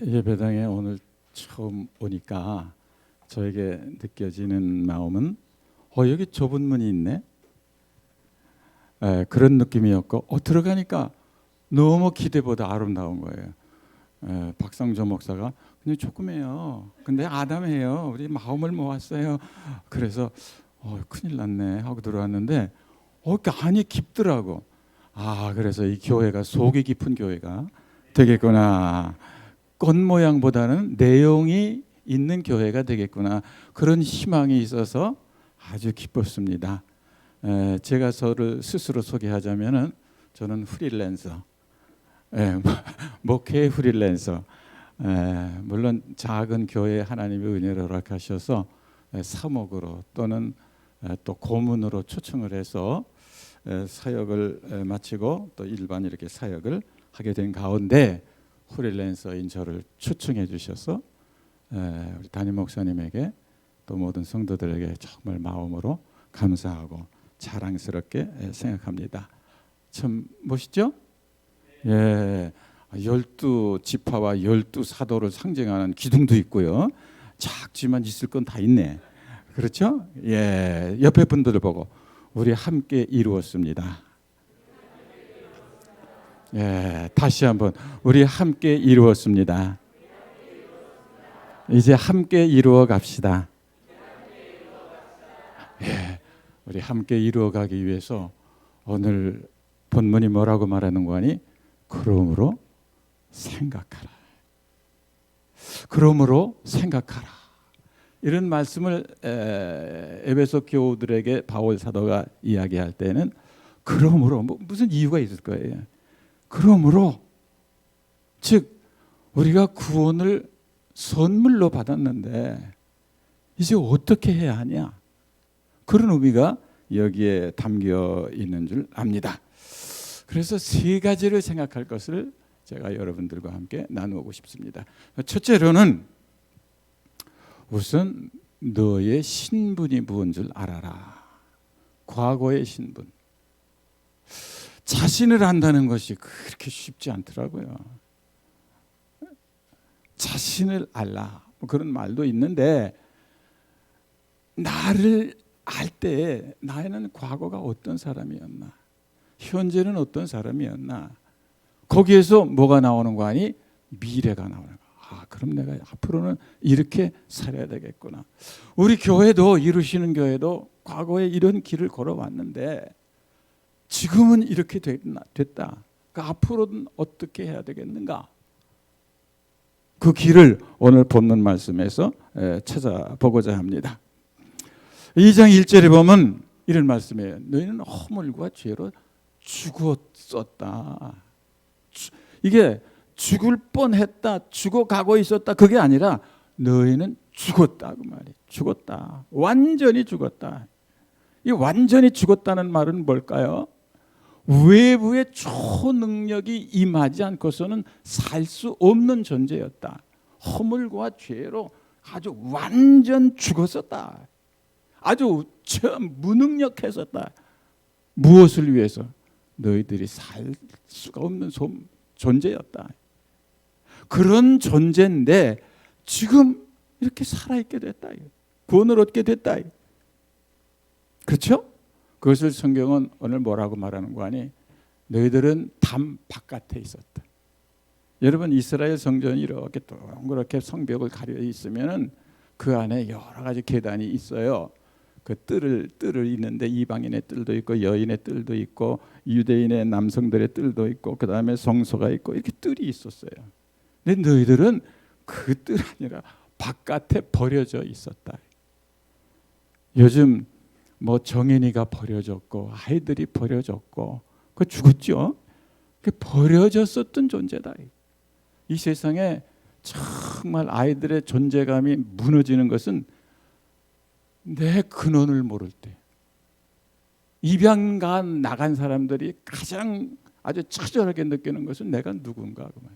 예배당에 오늘 처음 오니까 저에게 느껴지는 마음은 여기 좁은 문이 있네. 그런 느낌이었고 들어가니까 너무 기대보다 아름다운 거예요. 박상조 목사가 그냥 조금해요. 근데 아담해요. 우리 마음을 모았어요. 그래서 큰일 났네 하고 들어왔는데 안이 깊더라고. 그래서 이 교회가 속이 깊은 교회가 되겠구나. 꽃 모양보다는 내용이 있는 교회가 되겠구나. 그런 희망이 있어서 아주 기뻤습니다. 제가 저를 스스로 소개하자면은 저는 프리랜서, 목회 프리랜서. 물론 작은 교회 하나님의 은혜를 허락하셔서 사목으로 또는 또 고문으로 초청을 해서 사역을 마치고 또 일반 이렇게 사역을 하게 된 가운데 프리랜서인 저를 초청해 주셔서 우리 담임 목사님에게 또 모든 성도들에게 정말 마음으로 감사하고 자랑스럽게 생각합니다. 참 멋있죠? 12지파와 12사도를 상징하는 기둥도 있고요. 작지만 있을 건 다 있네. 그렇죠? 옆에 분들을 보고 우리 함께 이루었습니다. 다시 한번 우리 함께 이루었습니다. 이제 함께 이루어 갑시다. 우리 함께 이루어 가기 위해서 오늘 본문이 뭐라고 말하는 거니? 그러므로 생각하라. 그러므로 생각하라. 이런 말씀을 에베소 교우들에게 바울 사도가 이야기할 때는 그러므로 무슨 이유가 있을 거예요. 그러므로 즉 우리가 구원을 선물로 받았는데 이제 어떻게 해야 하냐, 그런 의미가 여기에 담겨 있는 줄 압니다. 그래서 세 가지를 생각할 것을 제가 여러분들과 함께 나누고 싶습니다. 첫째로는 우선 너의 신분이 무엇인 줄 알아라. 과거의 신분. 자신을 안다는 것이 그렇게 쉽지 않더라고요. 자신을 알라, 그런 말도 있는데 나를 알 때 나는 과거가 어떤 사람이었나, 현재는 어떤 사람이었나, 거기에서 뭐가 나오는 거 아니? 미래가 나오는 거. 그럼 내가 앞으로는 이렇게 살아야 되겠구나. 우리 교회도, 이루시는 교회도 과거에 이런 길을 걸어왔는데 지금은 이렇게 됐다. 그러니까 앞으로는 어떻게 해야 되겠는가? 그 길을 오늘 본문 말씀에서 찾아보고자 합니다. 2장 1절에 보면 이런 말씀이에요. 너희는 허물과 죄로 죽었었다. 이게 죽을 뻔했다, 죽어가고 있었다, 그게 아니라 너희는 죽었다, 그 말이. 죽었다. 완전히 죽었다. 이 완전히 죽었다는 말은 뭘까요? 외부의 초능력이 임하지 않고서는 살 수 없는 존재였다. 허물과 죄로 아주 완전 죽었었다. 아주 무능력했었다. 무엇을 위해서? 너희들이 살 수가 없는 존재였다. 그런 존재인데 지금 이렇게 살아있게 됐다. 구원을 얻게 됐다. 그렇죠? 그것을 성경은 오늘 뭐라고 말하는 거 아니? 너희들은 담 바깥에 있었다. 여러분, 이스라엘 성전이 이렇게 동그랗게 성벽을 가려 있으면 그 안에 여러 가지 계단이 있어요. 그 뜰을 있는데 이방인의 뜰도 있고 여인의 뜰도 있고 유대인의 남성들의 뜰도 있고 그 다음에 성소가 있고 이렇게 뜰이 있었어요. 근데 너희들은 그 뜰 아니라 바깥에 버려져 있었다. 요즘 정인이가 버려졌고 아이들이 버려졌고 그 죽었죠. 그 버려졌었던 존재다. 이 세상에 정말 아이들의 존재감이 무너지는 것은 내 근원을 모를 때, 입양가 나간 사람들이 가장 아주 처절하게 느끼는 것은 내가 누군가. 그 말.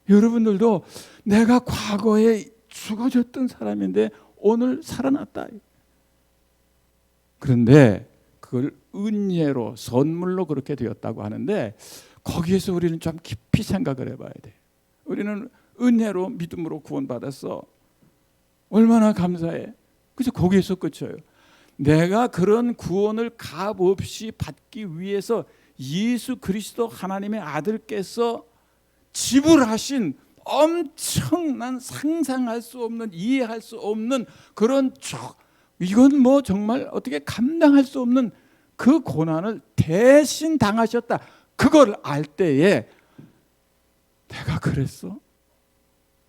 여러분들도 내가 과거에 죽어졌던 사람인데 오늘 살아났다. 그런데 그걸 은혜로, 선물로 그렇게 되었다고 하는데 거기에서 우리는 좀 깊이 생각을 해봐야 돼. 우리는 은혜로 믿음으로 구원받았어. 얼마나 감사해. 그래서 거기에서 끝이에요. 내가 그런 구원을 값없이 받기 위해서 예수 그리스도 하나님의 아들께서 지불하신 엄청난 상상할 수 없는, 이해할 수 없는 그런, 이건 뭐 정말 어떻게 감당할 수 없는 그 고난을 대신 당하셨다. 그걸 알 때에 내가 그랬어?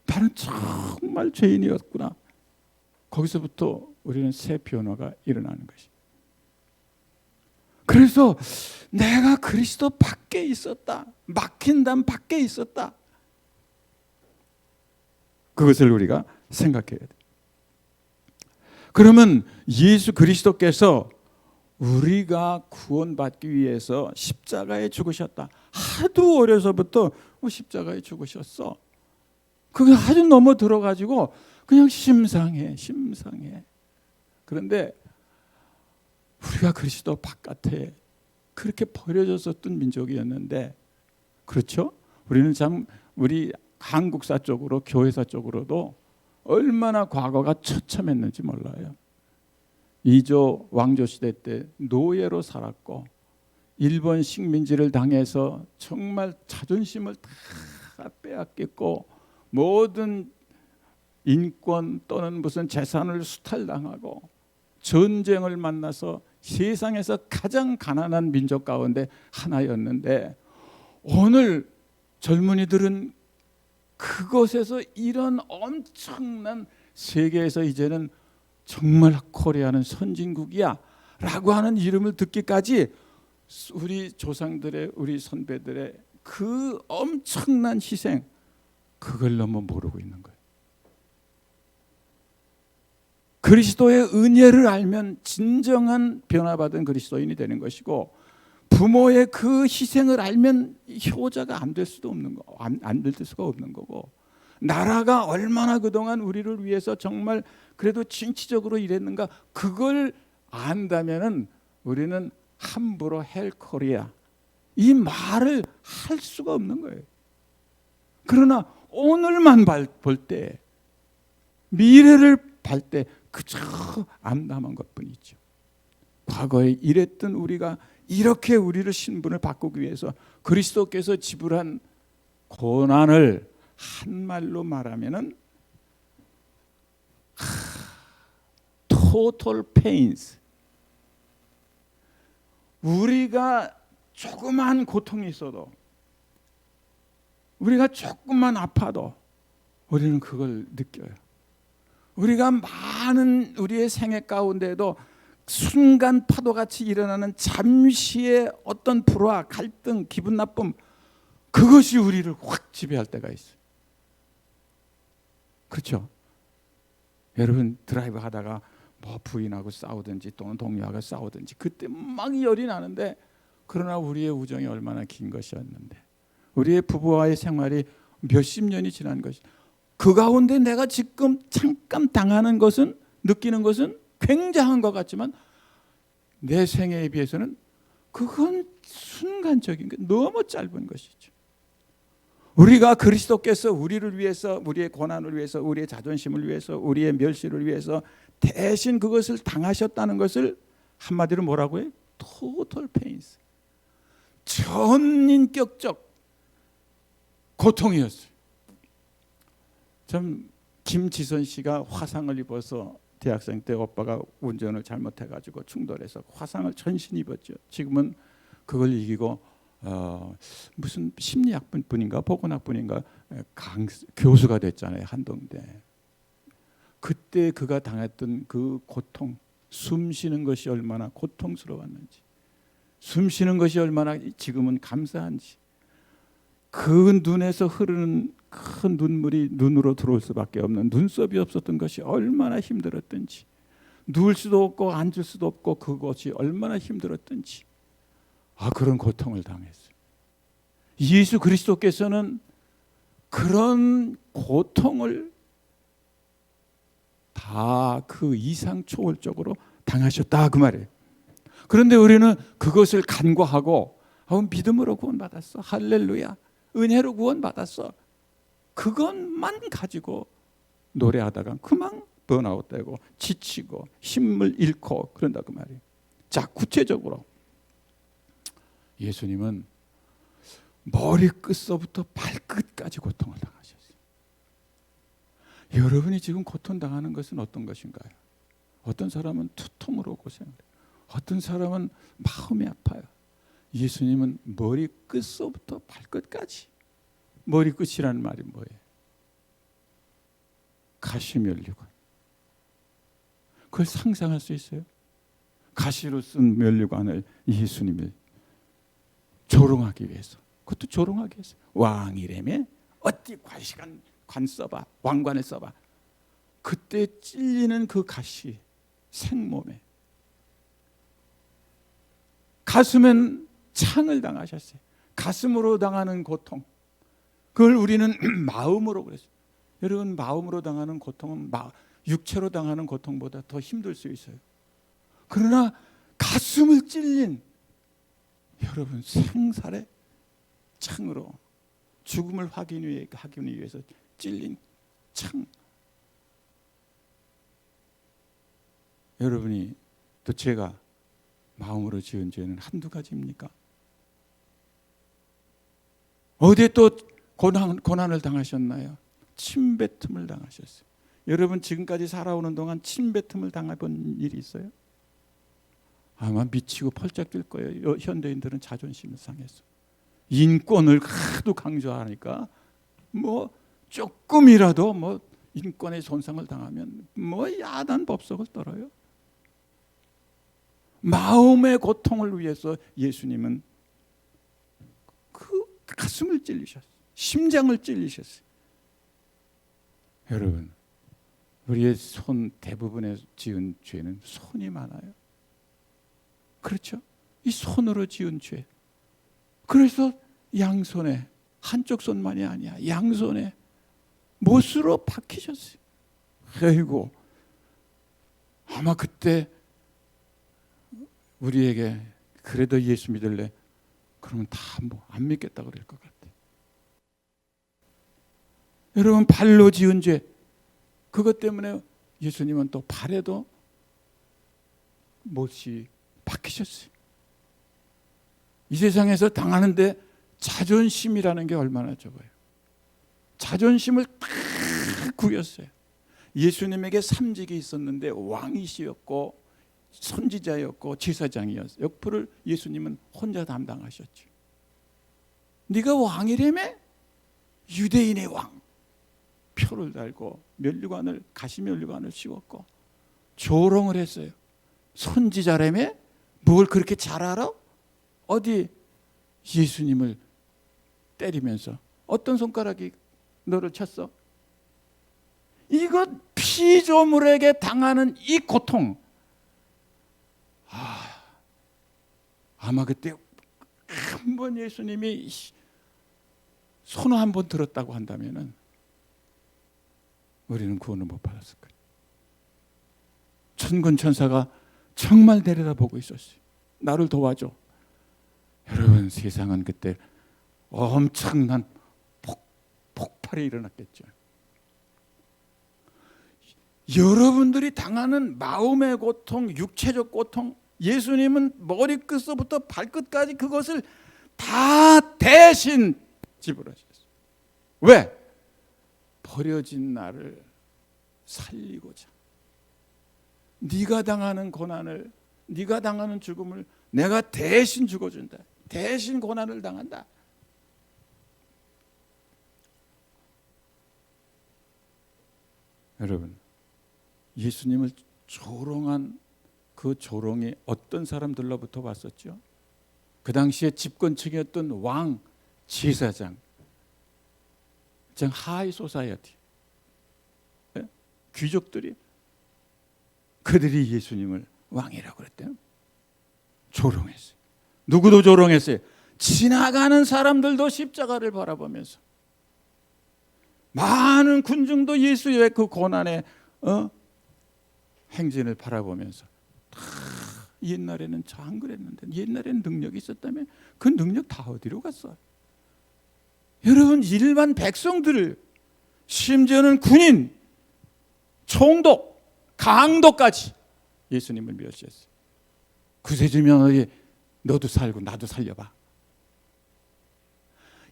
나는 정말 죄인이었구나. 거기서부터 우리는 새 변화가 일어나는 것이. 그래서 내가 그리스도 밖에 있었다. 막힌 담 밖에 있었다. 그것을 우리가 생각해야 돼. 그러면 예수 그리스도께서 우리가 구원받기 위해서 십자가에 죽으셨다. 하도 어려서부터 십자가에 죽으셨어. 그게 아주 넘어 들어가지고 그냥 심상해. 그런데 우리가 그리스도 바깥에 그렇게 버려졌었던 민족이었는데, 그렇죠? 우리는 참 우리 한국사 쪽으로, 교회사 쪽으로도 얼마나 과거가 처참했는지 몰라요. 이조 왕조 시대 때 노예로 살았고, 일본 식민지를 당해서 정말 자존심을 다 빼앗겼고, 모든 인권 또는 무슨 재산을 수탈당하고, 전쟁을 만나서 세상에서 가장 가난한 민족 가운데 하나였는데, 오늘 젊은이들은 그곳에서 이런 엄청난, 세계에서 이제는 정말 코리아는 선진국이야 라고 하는 이름을 듣기까지 우리 조상들의, 우리 선배들의 그 엄청난 희생, 그걸 너무 모르고 있는 거예요. 그리스도의 은혜를 알면 진정한 변화받은 그리스도인이 되는 것이고, 부모의 그 희생을 알면 효자가 안 될 수도 없는 거, 안 될 수가 없는 거고, 나라가 얼마나 그동안 우리를 위해서 정말 그래도 진취적으로 일했는가, 그걸 안다면은 우리는 함부로 헬 코리아 이 말을 할 수가 없는 거예요. 그러나 오늘만 볼 때, 미래를 볼 때 그저 암담한 것뿐이죠. 과거에 이랬던 우리가 이렇게 우리를 신분을 바꾸기 위해서 그리스도께서 지불한 고난을 한말로 말하면은 total pains. 우리가 조그만 고통이 있어도, 우리가 조금만 아파도 우리는 그걸 느껴요. 우리가 많은 우리의 생애 가운데도 순간 파도같이 일어나는 잠시의 어떤 불화, 갈등, 기분 나쁨, 그것이 우리를 확 지배할 때가 있어요. 그렇죠? 여러분 드라이브 하다가 뭐 부인하고 싸우든지 또는 동료하고 싸우든지 그때 막 열이 나는데, 그러나 우리의 우정이 얼마나 긴 것이었는데, 우리의 부부와의 생활이 몇십 년이 지난 것이, 그 가운데 내가 지금 잠깐 당하는 것은, 느끼는 것은 굉장한 것 같지만 내 생애에 비해서는 그건 순간적인 게 너무 짧은 것이죠. 우리가 그리스도께서 우리를 위해서, 우리의 고난을 위해서, 우리의 자존심을 위해서, 우리의 멸시를 위해서 대신 그것을 당하셨다는 것을 한마디로 뭐라고 해요? total pains. 전인격적 고통이었어요. 참 김지선 씨가 화상을 입어서 대학생 때 오빠가 운전을 잘못해가지고 충돌해서 화상을 전신 입었죠. 지금은 그걸 이기고 무슨 심리학분인가 보건학분인가 교수가 됐잖아요, 한동대. 그때 그가 당했던 그 고통, 숨 쉬는 것이 얼마나 고통스러웠는지, 숨 쉬는 것이 얼마나 지금은 감사한지, 그 눈에서 흐르는 큰 눈물이 눈으로 들어올 수밖에 없는 눈썹이 없었던 것이 얼마나 힘들었던지, 누울 수도 없고 앉을 수도 없고 그것이 얼마나 힘들었던지, 그런 고통을 당했어요. 예수 그리스도께서는 그런 고통을 다 그 이상 초월적으로 당하셨다, 그 말이에요. 그런데 우리는 그것을 간과하고 믿음으로 구원받았어, 할렐루야, 은혜로 구원받았어, 그것만 가지고 노래하다가 그만 번아웃되고 지치고 힘을 잃고 그런다고 말이에요. 자, 구체적으로 예수님은 머리끝서부터 발끝까지 고통을 당하셨어요. 여러분이 지금 고통당하는 것은 어떤 것인가요? 어떤 사람은 두통으로 고생을 해요. 어떤 사람은 마음이 아파요. 예수님은 머리끝서부터 발끝까지. 머리끝이라는 말이 뭐예요? 가시면류관. 그걸 상상할 수 있어요? 가시로 쓴 면류관을 예수님이 조롱하기 위해서. 그것도 조롱하기 위해서. 왕이라며 어디 관 써봐. 왕관을 써봐. 그때 찔리는 그 가시 생몸에 가슴엔 창을 당하셨어요. 가슴으로 당하는 고통. 그걸 우리는 마음으로 그랬어요. 여러분, 마음으로 당하는 고통은 육체로 당하는 고통보다 더 힘들 수 있어요. 그러나 가슴을 찔린 여러분 생살의 창으로 죽음을 확인하기 위해서 찔린 창. 여러분이 또 제가 마음으로 지은 죄는 한두 가지입니까? 어디에 또 고난을 당하셨나요? 침뱉음을 당하셨어요. 여러분 지금까지 살아오는 동안 침뱉음을 당해본 일이 있어요? 아마 미치고 펄쩍 뛸 거예요. 현대인들은 자존심이 상해서 인권을 하도 강조하니까 뭐 조금이라도 뭐 인권의 손상을 당하면 뭐 야단 법석을 떨어요. 마음의 고통을 위해서 예수님은 그 가슴을 찔리셨어요. 심장을 찔리셨어요. 여러분, 우리의 손 대부분의 지은 죄는 손이 많아요. 그렇죠? 이 손으로 지은 죄. 그래서 양손에, 한쪽 손만이 아니야, 양손에 못으로 박히셨어요. 아이고, 아마 그때 우리에게 그래도 예수 믿을래? 그러면 다 뭐 안 믿겠다 그럴 것 같아요. 여러분, 발로 지은 죄, 그것 때문에 예수님은 또 발에도 못이 박히셨어요. 이 세상에서 당하는데 자존심이라는 게 얼마나 적어요. 자존심을 다 구겼어요. 예수님에게 3직이 있었는데 왕이시였고 선지자였고 제사장이었어요. 역부를 예수님은 혼자 담당하셨죠. 네가 왕이라며? 유대인의 왕. 표를 달고 가시면류관을 씌웠고 조롱을 했어요. 선지자라며? 뭘 그렇게 잘 알아? 어디 예수님을 때리면서 어떤 손가락이 너를 쳤어? 이것 피조물에게 당하는 이 고통. 아마 그때 한 번 예수님이 손을 한 번 들었다고 한다면은 우리는 구원을 못 받았을 거예요. 천군 천사가 정말 내려다보고 있었어요. 나를 도와줘. 여러분, 세상은 그때 엄청난 폭발이 일어났겠죠. 여러분들이 당하는 마음의 고통, 육체적 고통, 예수님은 머리끝서부터 발끝까지 그것을 다 대신 지불하셨어요. 왜? 버려진 나를 살리고자. 네가 당하는 고난을, 네가 당하는 죽음을 내가 대신 죽어준다. 대신 고난을 당한다. 여러분, 예수님을 조롱한 그 조롱이 어떤 사람들로부터 왔었죠? 그 당시에 집권층이었던 왕, 제사장, 즉 하이 소사이어티, 귀족들이, 그들이 예수님을 왕이라고 그랬대요. 조롱했어요. 누구도 조롱했어요. 지나가는 사람들도 십자가를 바라보면서, 많은 군중도 예수의 그 고난의 행진을 바라보면서, 옛날에는 저 안 그랬는데, 옛날에는 능력이 있었다면 그 능력 다 어디로 갔어? 여러분, 일반 백성들을 심지어는 군인, 총독, 강도까지 예수님을 멸시했어요. 구세주면 어디 너도 살고 나도 살려봐.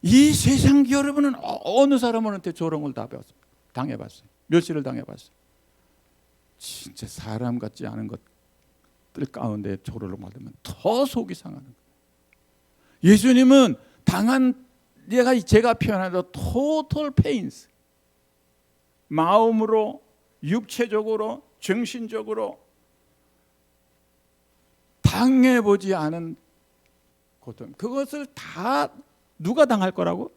이 세상 여러분은 어느 사람한테 조롱을 당해봤어요. 멸시를 당해봤어요. 진짜 사람 같지 않은 것들 가운데 조롱을 받으면 더 속이 상하는 거예요. 예수님은 당한 제가 표현하는 total pains, 마음으로, 육체적으로, 정신적으로 당해보지 않은 고통, 그것을 다 누가 당할 거라고?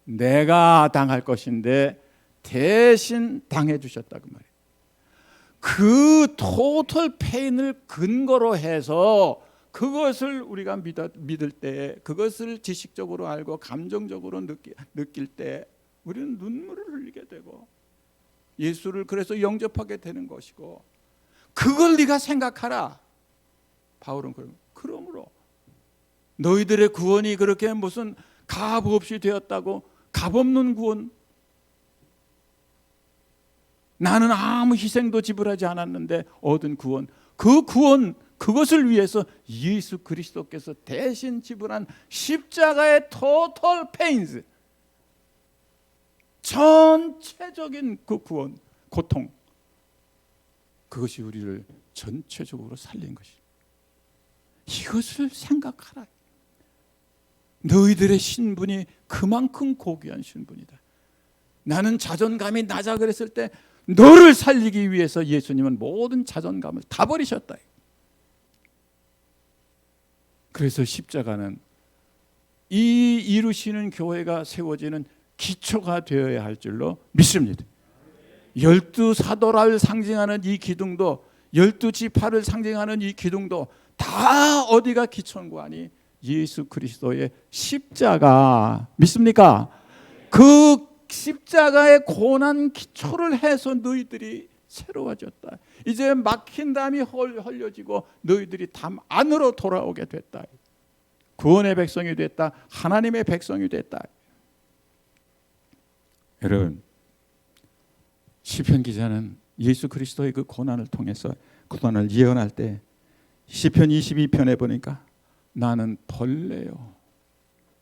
내가 당할 것인데 대신 당해 주셨다 그 말이에요. 그 토탈 페인을 근거로 해서 그것을 우리가 믿을 때, 그것을 지식적으로 알고 감정적으로 느낄 때 우리는 눈물을 흘리게 되고 예수를 그래서 영접하게 되는 것이고, 그걸 네가 생각하라. 바울은 그러므로 너희들의 구원이 그렇게 무슨 값 없이 되었다고, 값 없는 구원, 나는 아무 희생도 지불하지 않았는데 얻은 구원, 그 구원, 그것을 위해서 예수 그리스도께서 대신 지불한 십자가의 total pains, 전체적인 그 구원, 고통, 그것이 우리를 전체적으로 살린 것이. 이것을 생각하라. 너희들의 신분이 그만큼 고귀한 신분이다. 나는 자존감이 낮아 그랬을 때 너를 살리기 위해서 예수님은 모든 자존감을 다 버리셨다. 그래서 십자가는 이 이루시는 교회가 세워지는 기초가 되어야 할 줄로 믿습니다. 12사도를 상징하는 이 기둥도, 12지파를 상징하는 이 기둥도 다 어디가 기초인고 하니 예수 그리스도의 십자가, 믿습니까? 그 십자가의 고난 기초를 해서 너희들이 새로워졌다. 이제 막힌 담이 헐려지고 너희들이 담 안으로 돌아오게 됐다. 구원의 백성이 됐다. 하나님의 백성이 됐다. 여러분, 시편 기자는 예수 그리스도의 그 고난을 통해서 고난을 예언할 때 시편 22편에 보니까 나는 벌레요,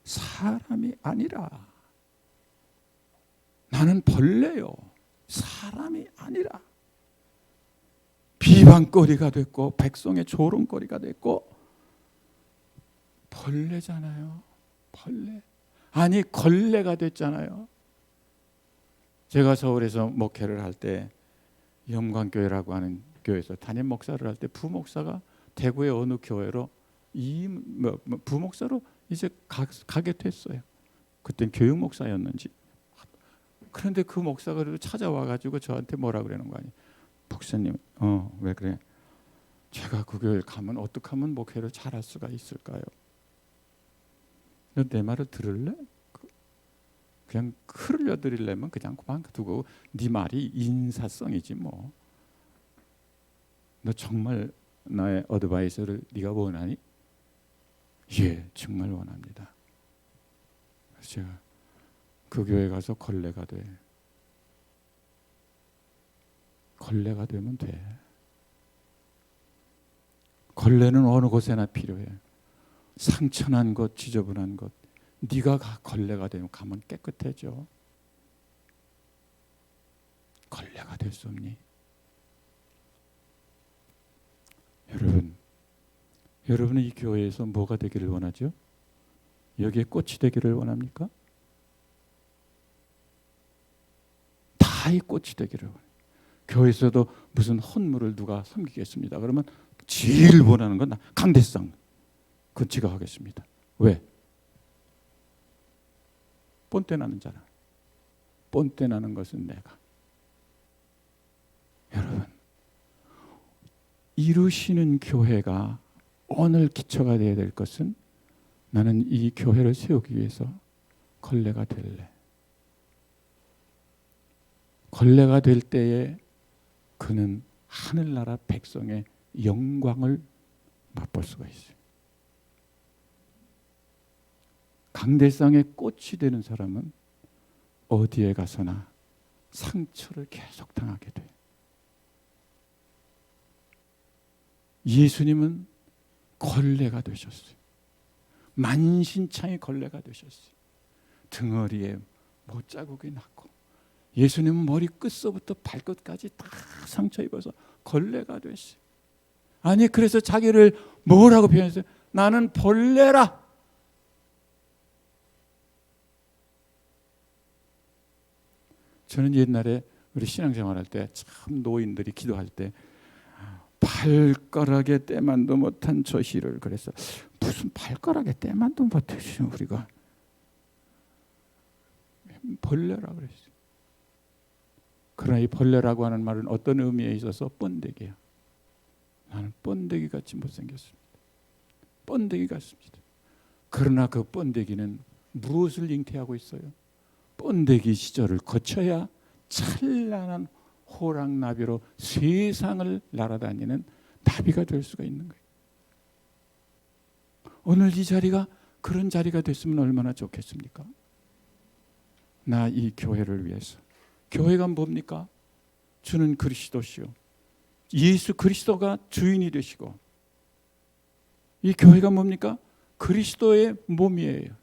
사람이 아니라. 나는 벌레요, 사람이 아니라. 비방거리가 됐고 백성의 조롱거리가 됐고, 벌레잖아요. 벌레. 아니 걸레가 됐잖아요. 제가 서울에서 목회를 할 때 영광교회라고 하는 교회에서 담임 목사를 할 때 부목사가 대구의 어느 교회로 부목사로 이제 가게 됐어요. 그땐 교육목사였는지. 그런데 그 목사가 찾아와가지고 저한테 뭐라 그러는 거 아니에요. 목사님, 왜 그래? 제가 그 교회 가면 어떻게 하면 목회를 잘할 수가 있을까요? 너 내 말을 들을래? 그냥 흘려드리려면 그냥 그만 두고 네 말이 인사성이지 뭐. 너 정말 나의 어드바이스를 네가 원하니? 예, 정말 원합니다. 그래서 제가 그 교회 가서 걸레가 돼. 걸레가 되면 돼. 걸레는 어느 곳에나 필요해. 상처난 것, 지저분한 것, 네가 걸레가 되면 가면 깨끗해져. 걸레가 될 수 없니? 여러분은 이 교회에서 뭐가 되기를 원하죠? 여기에 꽃이 되기를 원합니까? 다 이 꽃이 되기를 원해요. 교회에서도 무슨 헌물을 누가 섬기겠습니다. 그러면 제일 원하는 건 강대상, 그건 제가 하겠습니다. 왜? 본때 나는 자라. 본때 나는 것은 내가. 여러분, 이루시는 교회가 오늘 기초가 되어야 될 것은, 나는 이 교회를 세우기 위해서 걸레가 될래. 걸레가 될 때에 그는 하늘나라 백성의 영광을 맛볼 수가 있어요. 강대상의 꽃이 되는 사람은 어디에 가서나 상처를 계속 당하게 돼. 예수님은 걸레가 되셨어요. 만신창이 걸레가 되셨어요. 등허리에 못자국이 났고, 예수님은 머리 끝서부터 발끝까지 다 상처 입어서 걸레가 됐어요. 아니, 그래서 자기를 뭐라고 표현했어요? 나는 벌레라. 저는 옛날에 우리 신앙생활할 때 참 노인들이 기도할 때 발가락에 때만도 못한 저희를, 그래서 무슨 발가락에 때만도 못하시는 우리가 벌레라 그랬어요. 그러나 이 벌레라고 하는 말은 어떤 의미에 있어서 번데기야. 나는 번데기 같이 못생겼습니다. 번데기 같습니다. 그러나 그 번데기는 무엇을 잉태하고 있어요? 번데기 시절을 거쳐야 찬란한 호랑나비로 세상을 날아다니는 나비가 될 수가 있는 거예요. 오늘 이 자리가 그런 자리가 됐으면 얼마나 좋겠습니까? 나 이 교회를 위해서. 교회가 뭡니까? 주는 그리스도시요, 예수 그리스도가 주인이 되시고, 이 교회가 뭡니까? 그리스도의 몸이에요.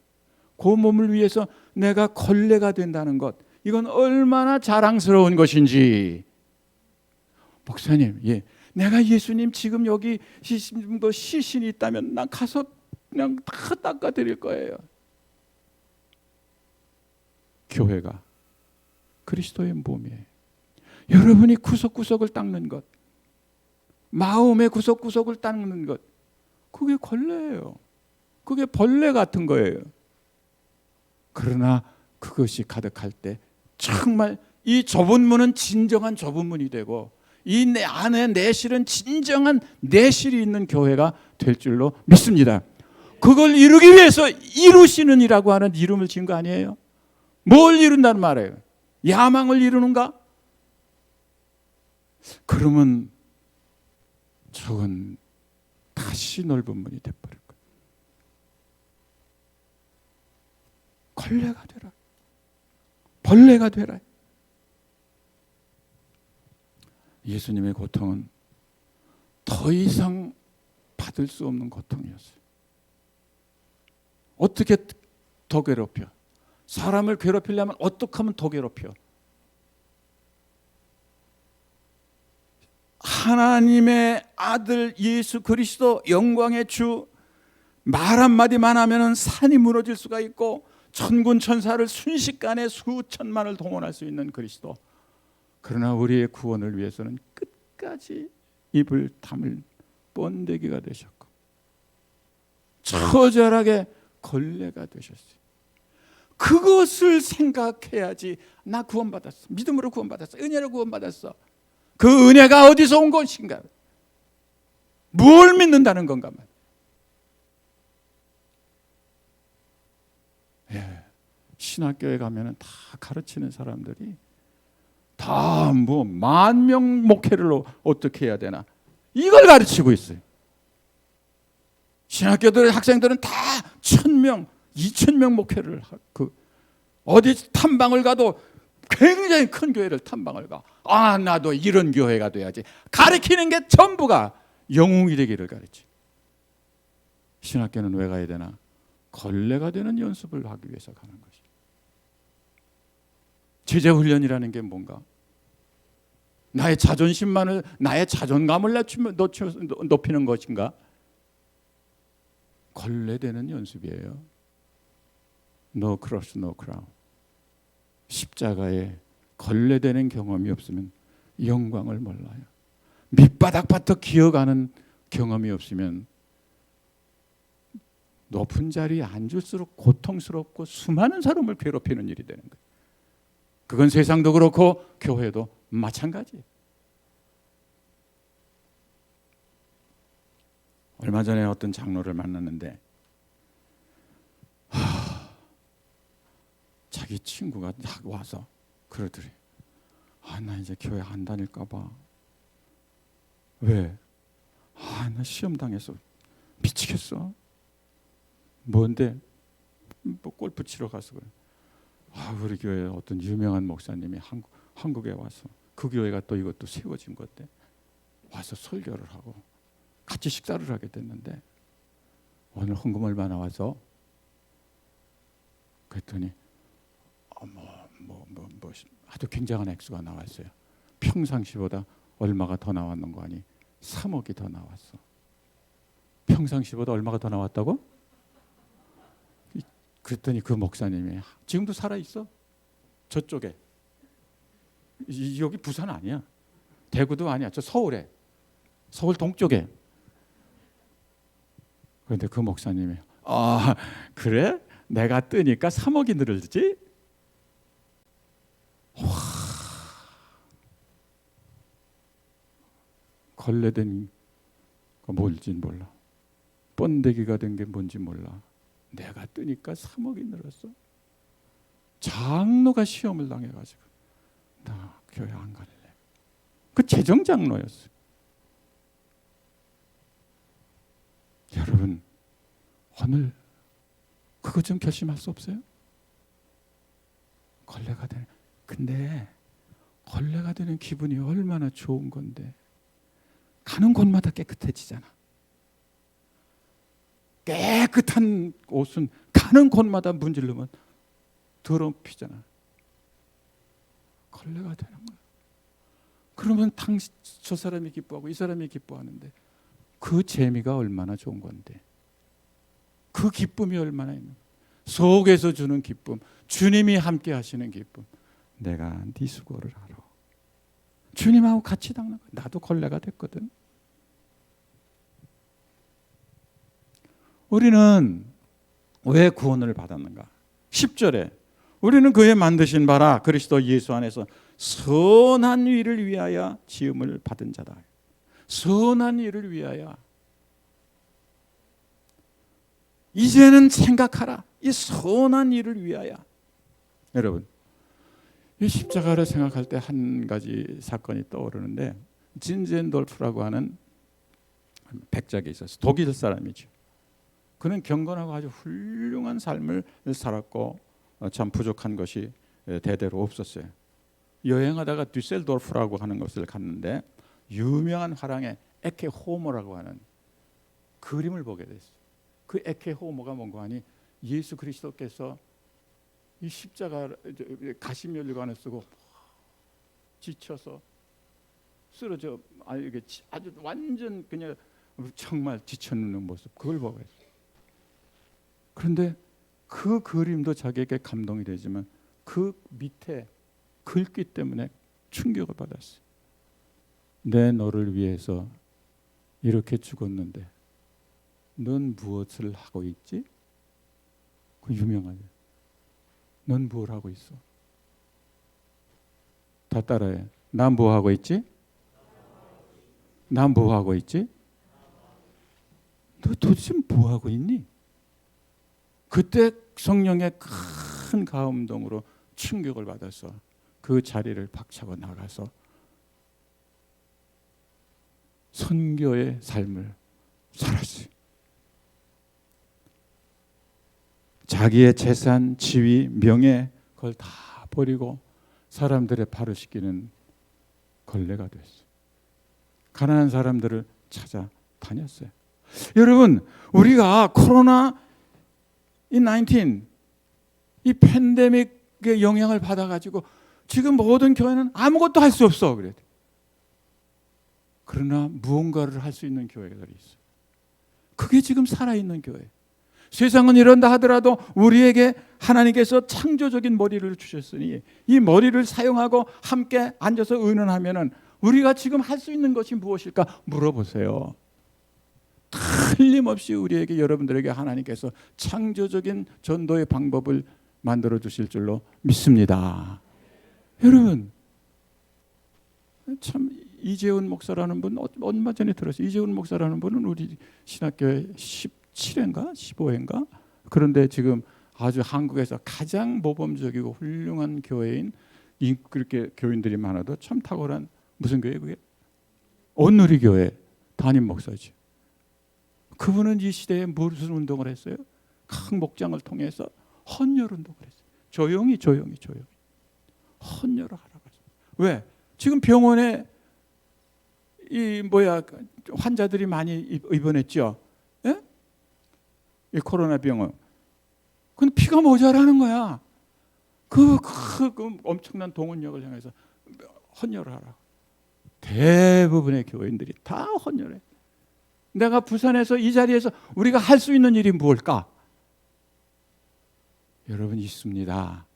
그 몸을 위해서 내가 걸레가 된다는 것, 이건 얼마나 자랑스러운 것인지. 목사님, 내가 예수님 지금 여기 시신이 있다면 난 가서 그냥 다 닦아드릴 거예요. 교회가 그리스도의 몸이에요. 여러분이 구석구석을 닦는 것, 마음의 구석구석을 닦는 것, 그게 걸레예요. 그게 벌레 같은 거예요. 그러나 그것이 가득할 때 정말 이 좁은 문은 진정한 좁은 문이 되고, 이 내 안에 내실은 진정한 내실이 있는 교회가 될 줄로 믿습니다. 그걸 이루기 위해서 이루시는 이라고 하는 이름을 지은 거 아니에요? 뭘 이룬다는 말이에요? 야망을 이루는가? 그러면 저건 다시 넓은 문이 돼버릴 거예요. 걸레가 되라, 벌레가 되라. 예수님의 고통은 더 이상 받을 수 없는 고통이었어요. 어떻게 더 괴롭혀? 사람을 괴롭히려면 어떻게 하면 더 괴롭혀? 하나님의 아들 예수 그리스도, 영광의 주, 말 한마디만 하면 산이 무너질 수가 있고 천군 천사를 순식간에 수천만을 동원할 수 있는 그리스도. 그러나 우리의 구원을 위해서는 끝까지 입을 다물 번데기가 되셨고 처절하게 걸레가 되셨어요. 그것을 생각해야지. 나 구원받았어, 믿음으로 구원받았어, 은혜로 구원받았어. 그 은혜가 어디서 온 것인가? 뭘 믿는다는 건가? 신학교에 가면은 다 가르치는 사람들이 다 뭐 10,000명 목회를 어떻게 해야 되나, 이걸 가르치고 있어요. 신학교들 학생들은 다 1,000명, 2,000명 목회를 어디 탐방을 가도 굉장히 큰 교회를 탐방을 가. 나도 이런 교회가 돼야지. 가르치는 게 전부가 영웅이 되기를 가르치. 신학교는 왜 가야 되나? 걸레가 되는 연습을 하기 위해서 가는 것이. 제자 훈련이라는 게 뭔가? 나의 자존심만을, 나의 자존감을 높이는 것인가? 걸레되는 연습이에요. No cross, no crown. 십자가에 걸레되는 경험이 없으면 영광을 몰라요. 밑바닥부터 기어가는 경험이 없으면 높은 자리에 앉을수록 고통스럽고 수많은 사람을 괴롭히는 일이 되는 거예요. 그건 세상도 그렇고 교회도 마찬가지예요. 얼마 전에 어떤 장로를 만났는데 자기 친구가 와서 그러더래. 나 이제 교회 안 다닐까 봐. 왜? 나 시험 당해서 미치겠어. 뭔데? 뭐 골프 치러 가서 그래. 우리 교회 어떤 유명한 목사님이 한국에 와서 그 교회가 또 이것도 세워진 건데 와서 설교를 하고 같이 식사를 하게 됐는데 오늘 헌금 얼마 나와서 그랬더니 아주 굉장한 액수가 나왔어요. 평상시보다 얼마가 더 나왔는 거 아니 3억이 더 나왔어. 평상시보다 얼마가 더 나왔다고? 그랬더니 그 목사님이 지금도 살아있어. 저쪽에. 여기 부산 아니야. 대구도 아니야. 저 서울에. 서울 동쪽에. 그런데 그 목사님이 그래? 내가 뜨니까 3억이 늘어지지? 와, 걸레된 거 뭔진 몰라. 번데기가 된 게 뭔지 몰라. 내가 뜨니까 3억이 늘었어. 장로가 시험을 당해가지고 나 교회 안 갈래. 그 재정장로였어요. 여러분 오늘 그거 좀 결심할 수 없어요? 걸레가 되는. 근데 걸레가 되는 기분이 얼마나 좋은 건데 가는 곳마다 깨끗해지잖아. 깨끗한 옷은 가는 곳마다 문지르면 더럽히잖아. 걸레가 되는 거야. 그러면 저 사람이 기뻐하고 이 사람이 기뻐하는데 그 재미가 얼마나 좋은 건데 그 기쁨이 얼마나 있는 거야. 속에서 주는 기쁨, 주님이 함께 하시는 기쁨. 내가 네 수고를 알아. 주님하고 같이 닦는 거야. 나도 걸레가 됐거든. 우리는 왜 구원을 받았는가? 10절에 우리는 그의 만드신 바라 그리스도 예수 안에서 선한 일을 위하여 지음을 받은 자다. 선한 일을 위하여. 이제는 생각하라. 이 선한 일을 위하여. 여러분, 이 십자가를 생각할 때 한 가지 사건이 떠오르는데 진젠돌프라고 하는 백작이 있었어요. 독일 사람이죠. 그는 경건하고 아주 훌륭한 삶을 살았고 참 부족한 것이 대대로 없었어요. 여행하다가 뒤셀도르프라고 하는 곳을 갔는데 유명한 화랑의 에케 호모라고 하는 그림을 보게 됐어요. 그 에케 호모가 뭔가 하니 예수 그리스도께서 이 십자가 가시면류관을 쓰고 지쳐서 쓰러져 아주 완전 그냥 정말 지쳐있는 모습 그걸 보고 있어요. 그런데 그 그림도 자기에게 감동이 되지만 그 밑에 글귀 때문에 충격을 받았어요. 내 너를 위해서 이렇게 죽었는데 넌 무엇을 하고 있지? 그 유명하죠. 넌 뭘 하고 있어? 다 따라해. 난 뭐 하고 있지? 난 뭐 하고 있지? 너 도대체 뭐 하고 있니? 그때 성령의 큰 감동으로 충격을 받아서 그 자리를 박차고 나가서 선교의 삶을 살았어요. 자기의 재산, 지위, 명예 그걸 다 버리고 사람들의 발을 씻기는 걸레가 됐어요. 가난한 사람들을 찾아다녔어요. 여러분, 우리가 코로나 이19 이 팬데믹의 영향을 받아가지고 지금 모든 교회는 아무것도 할 수 없어. 그래. 그러나 무언가를 할 수 있는 교회들이 있어요. 그게 지금 살아있는 교회. 세상은 이런다 하더라도 우리에게 하나님께서 창조적인 머리를 주셨으니 이 머리를 사용하고 함께 앉아서 의논하면은 우리가 지금 할 수 있는 것이 무엇일까 물어보세요. 틀림없이 우리에게 여러분들에게 하나님께서 창조적인 전도의 방법을 만들어 주실 줄로 믿습니다. 여러분 참 이재훈 목사라는 분 얼마 전에 들었어요. 이재훈 목사라는 분은 우리 신학교에 17회인가 15회인가 그런데 지금 아주 한국에서 가장 모범적이고 훌륭한 교회인 그렇게 교인들이 많아도 참 탁월한 무슨 교회 그게? 온누리 교회 담임 목사지. 그분은 이 시대에 무슨 운동을 했어요? 각 목장을 통해서 헌혈 운동을 했어요. 조용히 헌혈을 하라고 했어요. 왜? 지금 병원에 환자들이 많이 입원했죠. 예? 이 코로나 병원. 근데 피가 모자라는 거야. 그 엄청난 동원력을 향해서 헌혈을 하라. 대부분의 교인들이 다 헌혈해. 내가 부산에서 이 자리에서 우리가 할 수 있는 일이 무엇일까? 여러분 있습니다.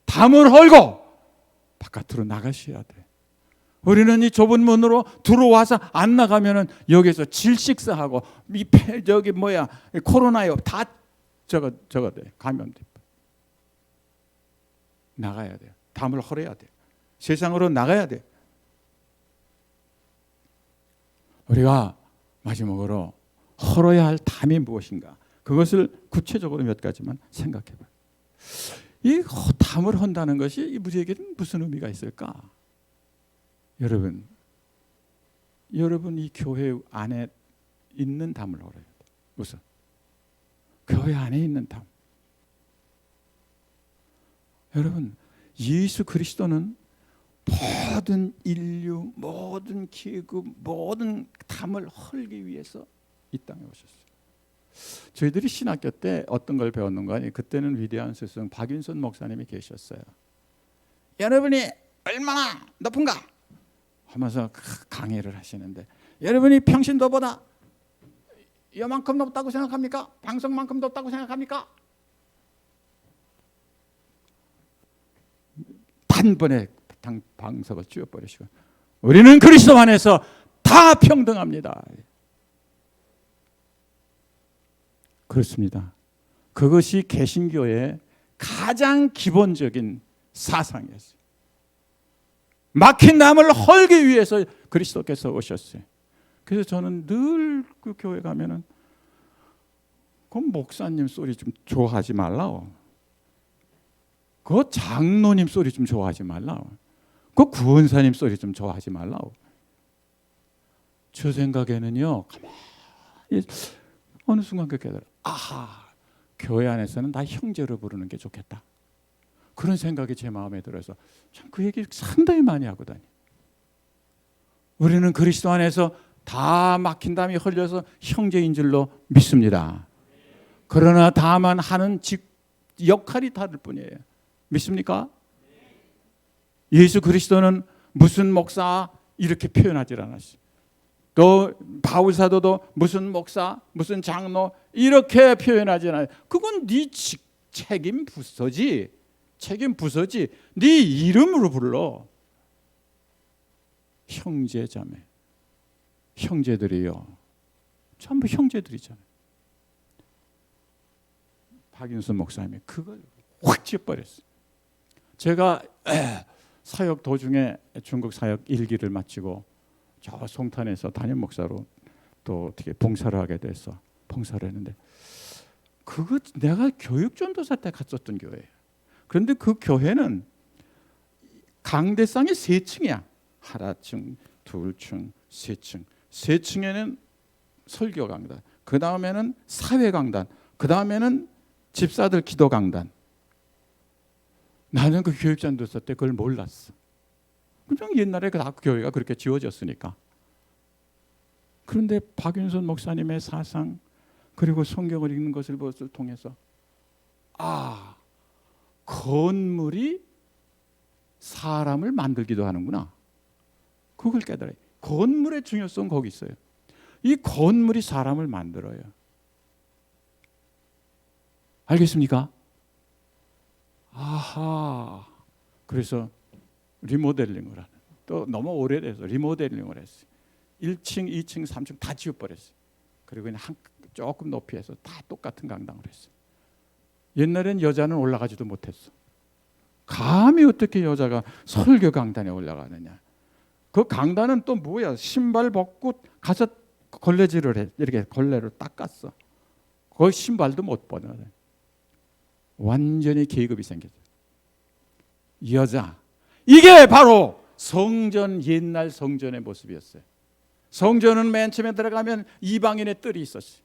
담을 헐고 바깥으로 나가셔야 돼. 우리는 이 좁은 문으로 들어와서 안 나가면은 여기서 질식사하고 코로나요 다 저거 돼. 감염돼. 나가야 돼요. 담을 헐어야 돼. 세상으로 나가야 돼. 우리가 마지막으로 헐어야 할 담이 무엇인가? 그것을 구체적으로 몇 가지만 생각해 봐요. 이 담을 헌다는 것이 우리에게는 무슨 의미가 있을까? 여러분 이 교회 안에 있는 담을 헐어야 돼. 우선 교회 안에 있는 담. 여러분 예수 그리스도는 모든 인류, 모든 기구, 모든 담을 헐기 위해서 이 땅에 오셨어요. 저희들이 신학교 때 어떤 걸 배웠는가 하니 그때는 위대한 스승 박윤선 목사님이 계셨어요. 여러분이 얼마나 높은가 하면서 강의를 하시는데 여러분이 평신도보다 이만큼 높다고 생각합니까? 방석만큼 높다고 생각합니까? 단번에 방석을 쥐어버리시고 우리는 그리스도 안에서 다 평등합니다. 그렇습니다. 그것이 개신교의 가장 기본적인 사상이었어요. 막힌 담을 헐기 위해서 그리스도께서 오셨어요. 그래서 저는 늘 그 교회 가면은 그 목사님 소리 좀 좋아하지 말라고. 그 장로님 소리 좀 좋아하지 말라고. 그 구원사님 소리 좀 좋아하지 말라고. 저 생각에는요. 가만히 어느 순간 그렇게 되더라고요. 아하, 교회 안에서는 다 형제로 부르는 게 좋겠다. 그런 생각이 제 마음에 들어서 참 그 얘기 상당히 많이 하거든요. 우리는 그리스도 안에서 다 막힌 담이 흘려서 형제인 줄로 믿습니다. 그러나 다만 하는 역할이 다를 뿐이에요. 믿습니까? 예수 그리스도는 무슨 목사 이렇게 표현하지 않았어요. 또 바울 사도도 무슨 목사, 무슨 장로 이렇게 표현하지 않아요. 그건 네 책임 부서지. 네 이름으로 불러. 형제 자매. 형제들이요. 전부 형제들이잖아요. 박윤선 목사님이 그걸 확 지어버렸어요. 제가 사역 도중에 중국 사역 1기를 마치고 저 송탄에서 담임 목사로 또 어떻게 봉사를 하게 돼서 봉사를 했는데 그거 내가 교육전도사 때 갔었던 교회예요. 그런데 그 교회는 강대상이 3층이야. 하나층, 2층, 3층. 3층에는 설교 강단, 그 다음에는 사회 강단, 그 다음에는 집사들 기도 강단. 나는 그 교육전도사 때 그걸 몰랐어. 그냥 옛날에 그 교회가 그렇게 지어졌으니까. 그런데 박윤선 목사님의 사상 그리고 성경을 읽는 것을 통해서 건물이 사람을 만들기도 하는구나. 그걸 깨달아요. 건물의 중요성 거기 있어요. 이 건물이 사람을 만들어요. 알겠습니까? 아하. 그래서 리모델링을 하는. 또 너무 오래돼서 리모델링을 했어요. 1층, 2층, 3층 다 지워버렸어요. 그리고 그냥 조금 높이에서 다 똑같은 강당을 했어요. 옛날엔 여자는 올라가지도 못했어. 감히 어떻게 여자가 설교 강단에 올라가느냐. 그 강단은 또 뭐야? 신발 벗고 가서 걸레질을 해. 이렇게 걸레로 닦았어. 그 신발도 못 벗어. 완전히 계급이 생겼어요. 여자. 이게 바로 성전, 옛날 성전의 모습이었어요. 성전은 맨 처음에 들어가면 이방인의 뜰이 있었어요.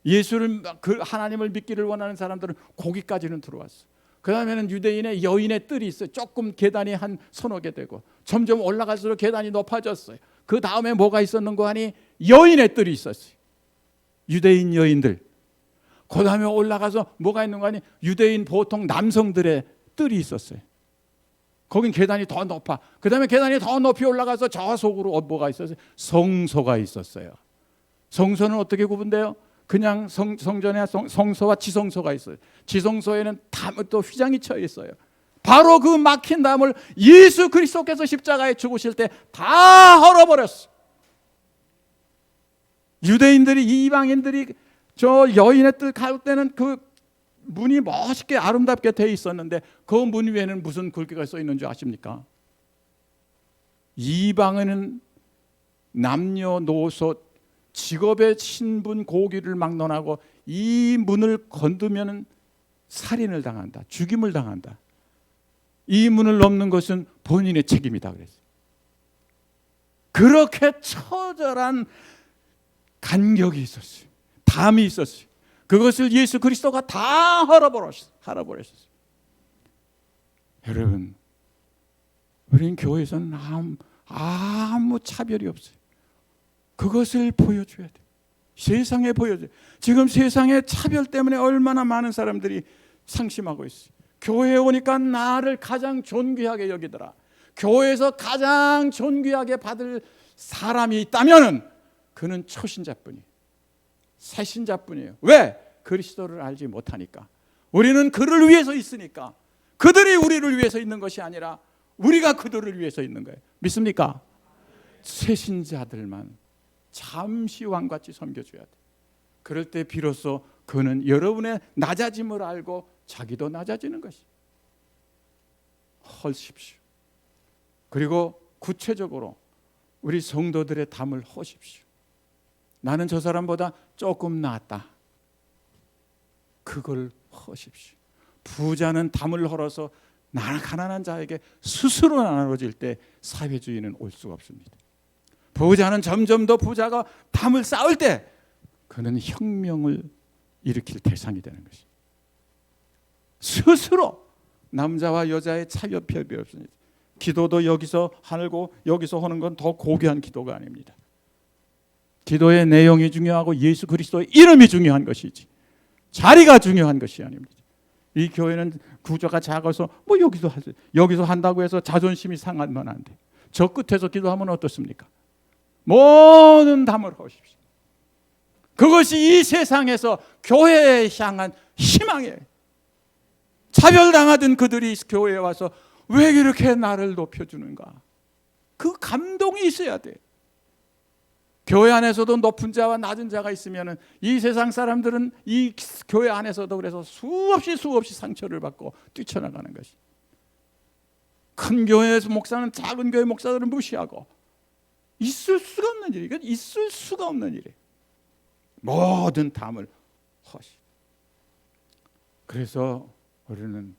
예수를, 그 하나님을 믿기를 원하는 사람들은 거기까지는 들어왔어. 그 다음에는 유대인의 여인의 뜰이 있어요. 조금 계단이 한 서너 개 되고 점점 올라갈수록 계단이 높아졌어요. 그 다음에 뭐가 있었는가 하니 여인의 뜰이 있었어요. 유대인 여인들. 그 다음에 올라가서 뭐가 있는가 하니 유대인 보통 남성들의 뜰이 있었어요. 거긴 계단이 더 높아. 그 다음에 계단이 더 높이 올라가서 저 속으로 뭐가 있었어요? 성소가 있었어요. 성소는 어떻게 구분돼요? 그냥 성전에 성소와 지성소가 있어요. 지성소에는 또 휘장이 쳐 있어요. 바로 그 막힌 담을 예수 그리스도께서 십자가에 죽으실 때 다 헐어버렸어. 유대인들이, 이방인들이 저 여인의 뜰 갈 때는 그 문이 멋있게 아름답게 돼 있었는데 그 문 위에는 무슨 글귀가 써 있는 줄 아십니까? 이방인은 남녀노소 직업의 신분 고기를 막론하고 이 문을 건드면 살인을 당한다. 죽임을 당한다. 이 문을 넘는 것은 본인의 책임이다 그랬어요. 그렇게 처절한 간격이 있었어요. 담이 있었어요. 그것을 예수 그리스도가 다 헐어버렸어요. 여러분, 우리는 교회에서는 아무 차별이 없어요. 그것을 보여줘야 돼. 세상에 보여줘야 돼. 지금 세상에 차별 때문에 얼마나 많은 사람들이 상심하고 있어요. 교회에 오니까 나를 가장 존귀하게 여기더라. 교회에서 가장 존귀하게 받을 사람이 있다면 그는 초신자뿐이에요. 새신자뿐이에요. 왜? 그리스도를 알지 못하니까. 우리는 그를 위해서 있으니까. 그들이 우리를 위해서 있는 것이 아니라 우리가 그들을 위해서 있는 거예요. 믿습니까? 새신자들만 잠시 왕같이 섬겨줘야 돼. 그럴 때 비로소 그는 여러분의 낮아짐을 알고 자기도 낮아지는 것이. 헐십시오. 그리고 구체적으로 우리 성도들의 담을 허십시오. 나는 저 사람보다 조금 낫다. 그걸 허십시오. 부자는 담을 헐어서 가난한 자에게 스스로 나눠질 때 사회주의는 올 수가 없습니다. 부자는 점점 더 부자가 담을 쌓을 때 그는 혁명을 일으킬 대상이 되는 것입니다. 스스로 남자와 여자의 차별이 없습니다. 기도도 여기서 하고 여기서 하는 건 더 고귀한 기도가 아닙니다. 기도의 내용이 중요하고 예수 그리스도의 이름이 중요한 것이지 자리가 중요한 것이 아닙니다. 이 교회는 구조가 작아서 뭐 여기서 한다고 해서 자존심이 상하면 안 돼. 저 끝에서 기도하면 어떻습니까? 모든 담을 하십시오. 그것이 이 세상에서 교회에 향한 희망이에요. 차별당하던 그들이 교회에 와서 왜 이렇게 나를 높여주는가? 그 감동이 있어야 돼. 교회 안에서도 높은 자와 낮은 자가 있으면 이 세상 사람들은 이 교회 안에서도 그래서 수없이 상처를 받고 뛰쳐나가는 것이. 큰 교회에서 목사는 작은 교회 목사들을 무시하고 있을 수가 없는 일이에요. 이건 있을 수가 없는 일이에요. 모든 담을 허시. 그래서 우리는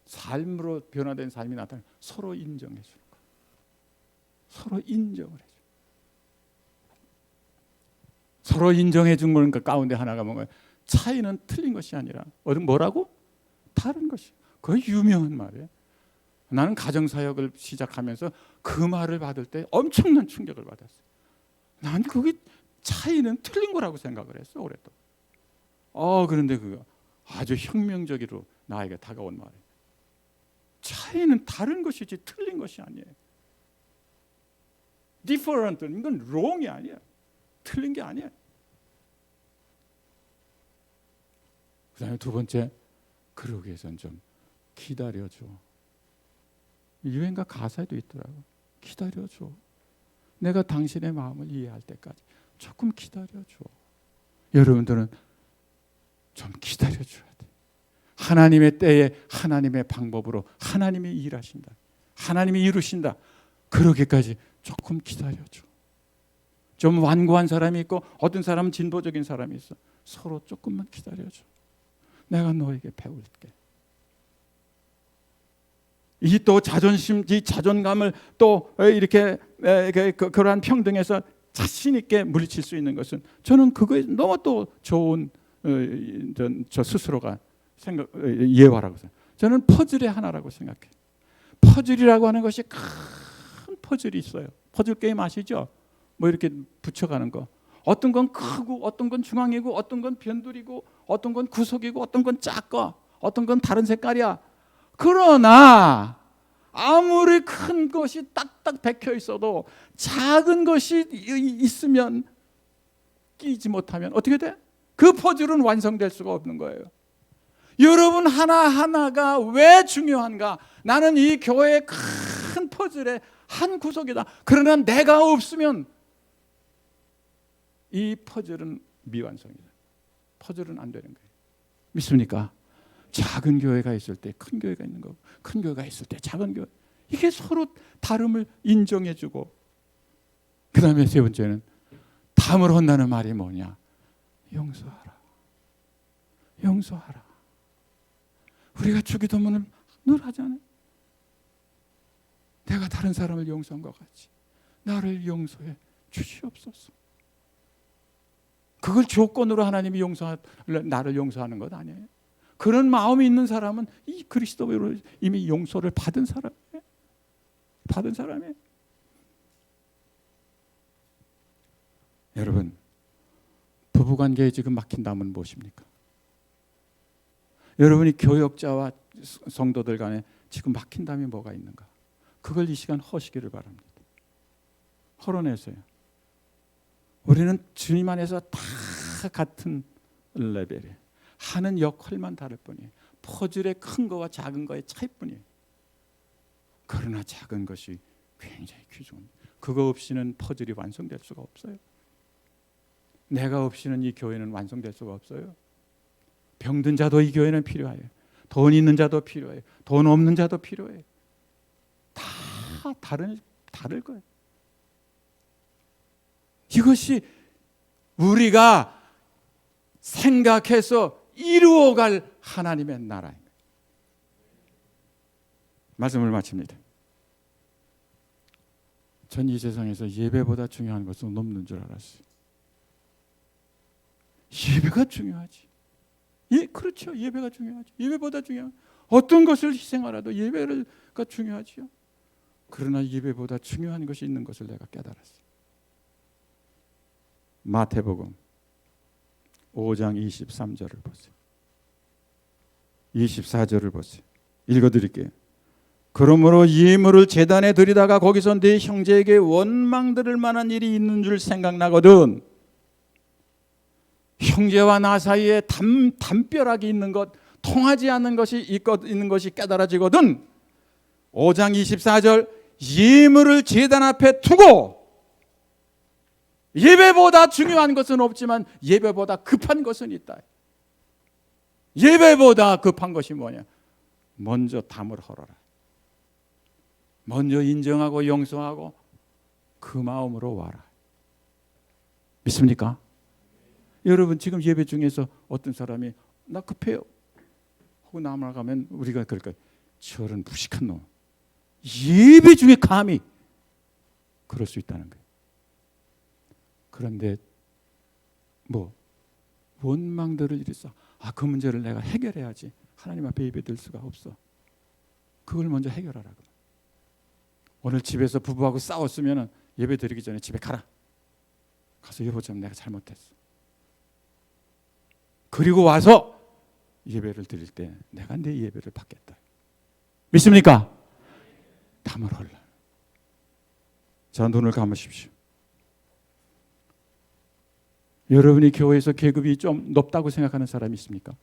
삶으로 변화된 삶이 나타나면 서로 인정해 주는 거예요. 서로 인정을 해줘. 서로 인정해 준 거는 그 가운데 하나가 뭔가요? 차이는 틀린 것이 아니라 뭐라고? 다른 것이. 그거 유명한 말이에요. 나는 가정사역을 시작하면서 그 말을 받을 때 엄청난 충격을 받았어요. 난 그게 차이는 틀린 거라고 생각을 했어 오랫동안. 그런데 그거 아주 혁명적으로 나에게 다가온 말이에요. 차이는 다른 것이지 틀린 것이 아니에요. different, 이건 wrong이 아니에요. 틀린 게 아니에요. 그 다음에 두 번째, 그러기 위해서는 좀 기다려줘. 유행가 가사에도 있더라고. 기다려줘. 내가 당신의 마음을 이해할 때까지 조금 기다려줘. 여러분들은 좀 기다려줘야 돼. 하나님의 때에 하나님의 방법으로 하나님이 일하신다. 하나님이 이루신다. 그러기까지 조금 기다려줘. 좀 완고한 사람이 있고 어떤 사람은 진보적인 사람이 있어. 서로 조금만 기다려줘. 내가 너에게 배울게. 이 또 자존심, 이 자존감을 또 이렇게 그러한 평등에서 자신 있게 물리칠 수 있는 것은 저는 그거에 너무 또 좋은 저 스스로가 예화라고 생각해요. 저는 퍼즐의 하나라고 생각해요. 퍼즐이라고 하는 것이 큰 퍼즐이 있어요. 퍼즐 게임 아시죠? 뭐 이렇게 붙여가는 거. 어떤 건 크고 어떤 건 중앙이고 어떤 건 변두리고 어떤 건 구석이고 어떤 건 작고 어떤 건 다른 색깔이야. 그러나 아무리 큰 것이 딱딱 박혀 있어도 작은 것이 있으면 끼지 못하면 어떻게 돼? 그 퍼즐은 완성될 수가 없는 거예요. 여러분 하나하나가 왜 중요한가? 나는 이 교회의 큰 퍼즐의 한 구석이다. 그러나 내가 없으면 이 퍼즐은 미완성이다. 퍼즐은 안 되는 거예요. 믿습니까? 작은 교회가 있을 때 큰 교회가 있는 거고, 큰 교회가 있을 때 작은 교회. 이게 서로 다름을 인정해주고, 그 다음에 세 번째는 담을 혼나는 말이 뭐냐? 용서하라. 용서하라. 우리가 주기도문을 늘 하잖아요. 내가 다른 사람을 용서한 것 같이 나를 용서해 주시옵소서. 그걸 조건으로 하나님이 나를 용서하는 것 아니에요. 그런 마음이 있는 사람은 이 그리스도로 이미 용서를 받은 사람이에요. 받은 사람이에요. 여러분, 부부관계에 지금 막힌다면 무엇입니까? 여러분이 교역자와 성도들 간에 지금 막힌다면 뭐가 있는가? 그걸 이 시간 허시기를 바랍니다. 헐어내세요. 우리는 주님 안에서 다 같은 레벨이에요. 하는 역할만 다를 뿐이에요. 퍼즐의 큰 거와 작은 거의 차이뿐이에요. 그러나 작은 것이 굉장히 귀중합니다. 그거 없이는 퍼즐이 완성될 수가 없어요. 내가 없이는 이 교회는 완성될 수가 없어요. 병든 자도 이 교회는 필요해요. 돈 있는 자도 필요해요. 돈 없는 자도 필요해요. 다 다를 거예요. 이것이 우리가 생각해서 이루어갈 하나님의 나라입니다. 말씀을 마칩니다. 전 이 세상에서 예배보다 중요한 것은 없는 줄 알았어요. 예배가 중요하지. 예, 그렇죠. 예배가 중요하죠. 예배보다 중요한 어떤 것을 희생하라도 예배가 중요하지요. 그러나 예배보다 중요한 것이 있는 것을 내가 깨달았어요. 마태복음 5장 23절을 보세요. 24절을 보세요. 읽어드릴게요. 그러므로 예물을 제단에 드리다가 거기서 네 형제에게 원망 들을 만한 일이 있는 줄 생각나거든. 형제와 나 사이에 담벼락이 있는 것, 통하지 않는 것이 있는 것이 깨달아지거든. 5장 24절 예물을 제단 앞에 두고 예배보다 중요한 것은 없지만 예배보다 급한 것은 있다. 예배보다 급한 것이 뭐냐? 먼저 담을 헐어라. 먼저 인정하고 용서하고 그 마음으로 와라. 믿습니까? 여러분 지금 예배 중에서 어떤 사람이 나 급해요 하고 나가면 우리가 그럴까요? 저런 무식한 놈. 예배 중에 감히 그럴 수 있다는 거예요. 그런데 뭐 원망들을 일으켜 그 문제를 내가 해결해야지. 하나님 앞에 예배드릴 수가 없어. 그걸 먼저 해결하라. 오늘 집에서 부부하고 싸웠으면 예배 드리기 전에 집에 가라. 가서 여보 좀 내가 잘못했어. 그리고 와서 예배를 드릴 때 내가 내 예배를 받겠다. 믿습니까? 담을 헐라. 자, 눈을 감으십시오. 여러분이 교회에서 계급이 좀 높다고 생각하는 사람이 있습니까?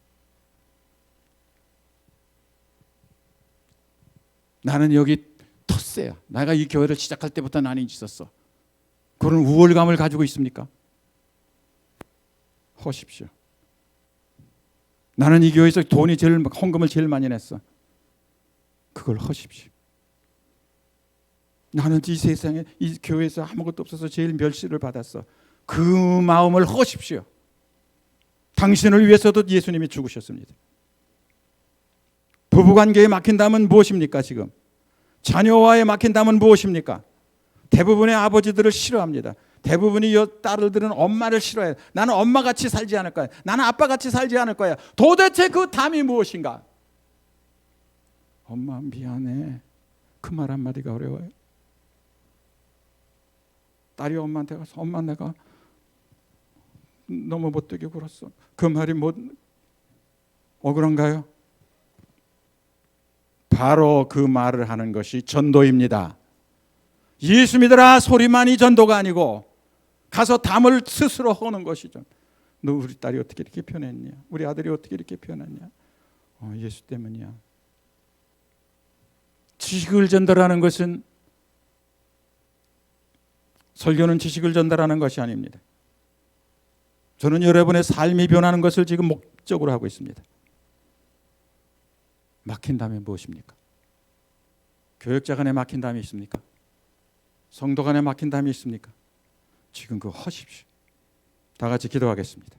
나는 여기 텃세야. 내가 이 교회를 시작할 때부터 나는 있었어. 그런 우월감을 가지고 있습니까? 허십시오. 나는 이 교회에서 헌금을 제일 많이 냈어. 그걸 허십시오. 나는 이 세상에 이 교회에서 아무것도 없어서 제일 멸시를 받았어. 그 마음을 허십시오. 당신을 위해서도 예수님이 죽으셨습니다. 부부관계에 막힌다면 무엇입니까? 지금 자녀와의 막힌다면 무엇입니까? 대부분의 아버지들을 싫어합니다. 대부분의 딸들은 엄마를 싫어해요. 나는 엄마같이 살지 않을 거야. 나는 아빠같이 살지 않을 거야. 도대체 그 담이 무엇인가? 엄마 미안해. 그 말 한마디가 어려워요. 딸이 엄마한테 가서 엄마 내가 너무 못되게 굴었어. 그 말이 뭐 억울한가요? 바로 그 말을 하는 것이 전도입니다. 예수 믿으라 소리만이 전도가 아니고 가서 담을 스스로 허는 것이죠. 너 우리 딸이 어떻게 이렇게 변했냐? 우리 아들이 어떻게 이렇게 변했냐? 예수 때문이야. 지식을 전달하는 것은, 설교는 지식을 전달하는 것이 아닙니다. 저는 여러분의 삶이 변하는 것을 지금 목적으로 하고 있습니다. 막힌다면 무엇입니까? 교역자 간에 막힌다면 있습니까? 성도 간에 막힌다면 있습니까? 지금 그거 하십시오. 다 같이 기도하겠습니다.